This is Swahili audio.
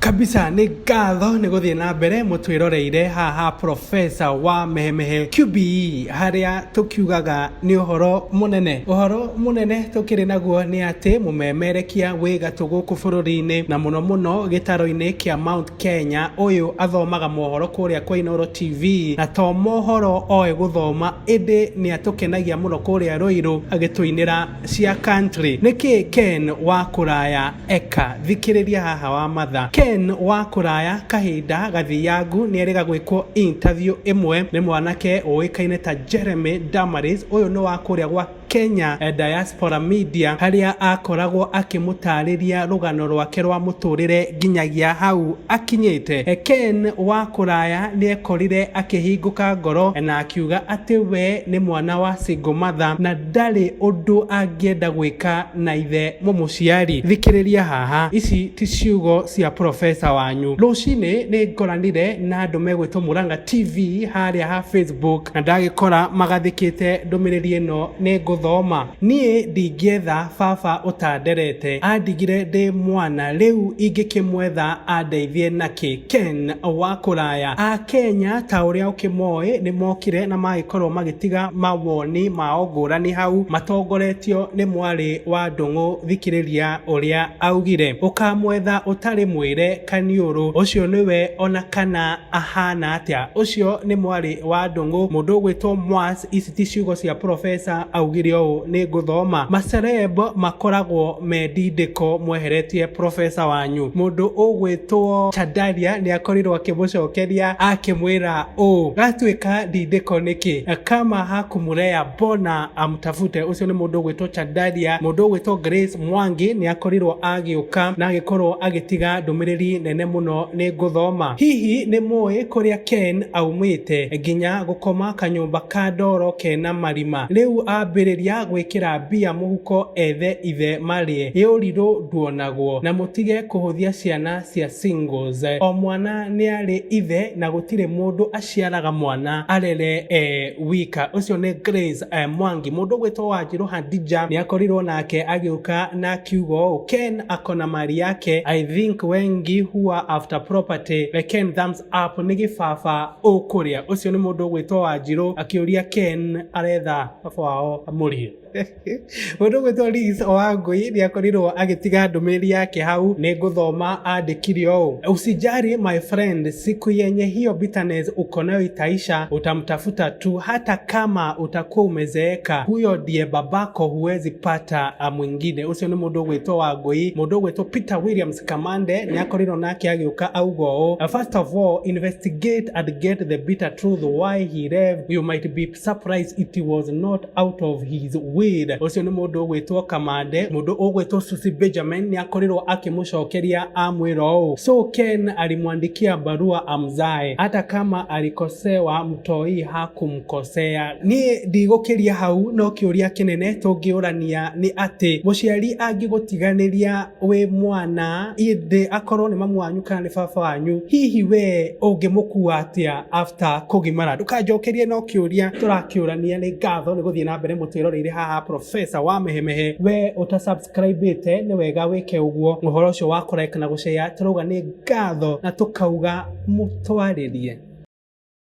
kabisa ni ngatho ni guthie na mbere mutwiroreire haha profesa wa mehemehe QBE haria tukiugaga ni uhoro munene tukiri naguo ni ati mumemerekia wi gatuguku bururi-ini na muno gitaro-ini kia Mount Kenya uyu athomaga mohoro kuria kwa Inoro TV na to mohoro oe guthoma indi ni atukenagia muno kuria Ruiru agituinira cia country niki Ken wa Kuraya eka thikiriria haha wa matha Ken wa Kuraya kahinda gathiangu ni eriga gwikwo interview imwe ni mwanake uikaine ta Jeremy Damaris uyu no wa kuria gwa Kenya Diaspora Media haria akoragwo akimutariria rugano rwake rwa muturire ginyagia hau akinyite. Ken wa Kuraya ni ekorire akihinguka ngoro na akiuga ati we ni mwana wa single mother na ndari undu angienda gwika na ithe mumuciari. Thikiriria haha ici ti ciugo cia profesa wanyu. Rucini ni ngoranire na andu megwitwo Muranga TV haria ha Facebook na ndagikora magathikite ndumiriri ino ni thoma nie ndingietha baba utanderete andigire ndi mwana riu ingikimwetha andeithie naki. Ken wa Kuraya a Kenya ta uria ukimoe ni mokire na magikorwo magitiga mawoni mao ngurani hau matongoretio ni mwari wa ndungu. Thikiriria uria augire ukamwetha utari mwire kaniuru ucio niwe ona kana ahana atia. Ucio ni mwari wa ndungu mundu gwitwo Mwas. Ici ti ciugo cia profesa augire ni guthoma macereb makoragwo medindiko mweheretie profesa wanyu. Mundu ugwitwo Chadaria ni akorirwo akimucokeria akimwira gatwika ndindiko niki kama hakumurea bona amtafute. Ucio ni mundu ugwitwo Chadaria. Mundu ugwitwo Grace Mwangi ni akorirwo agiuka na agikorwo agitiga ndumiriri nene muno ni guthoma. Hihi ni moe kuria Ken aumite ginya gukoma kanyumba ka ndoro kena marima riu ambiriria gwikira mbia muhuko ethe ithe marie yuriru nduonagwo na mutige kuhuthia ciana cia singles. O mwana ni ari ithe na gutire mundu aciaraga mwana arere wika. Ucio ni Grace Mwangi. Mundu gwitwo Wanjiru Hadija ni akorirwo nake agiuka na kiugo Ken akona mari yake. I think wengi who are after property they can thumbs up ni gibaba ukuria. Ucio ni mundu gwitwo Wanjiru akiuria Ken aretha baba wao amurie. Mundu gwitwo Liz Owangui ni akorirwo agitiga ndumiriri yake hau ni guthoma andikire o usijari my friend, siku yenye hiyo bitterness uko nayo itaisha, utamtafuta tu hata kama utakuwa umezeeka, huyo ndiye babako, huwezi pata mwingine. Ucio ni mundu gwitwo Wangui. Mundu gwitwo Peter Williams Kamande ni akorirwo nake agiuka augo first of all investigate and get the bitter truth why he left. You might be surprised it was not out of his will. Ucio ni mundu gwitwo Kamande. Mundu ugwitwo Susi Benjamin ni akorirwo akimucokeria amwiro so Ken alimwandikia barua amzae hata kama alikosewa mtoi hakumkosea. Ni ndigukiria hau no kiuria kinene tungiurania ni ati muciari angigutiganiria we mwana inde akorwo ni mamu wanyu kana ni baba wanyu, hihi we ungimukua atia after kugimara? Ndukanjokerie no kiuria turakiurania. ni ngatho ni guthie na mbere mutwiroreire haha profesa wa mehemehe. We utasubscribe ni wega wike uguo. Muhoro ucio wa like na gushare turuga ni ngatho na tukauga mutwaririe.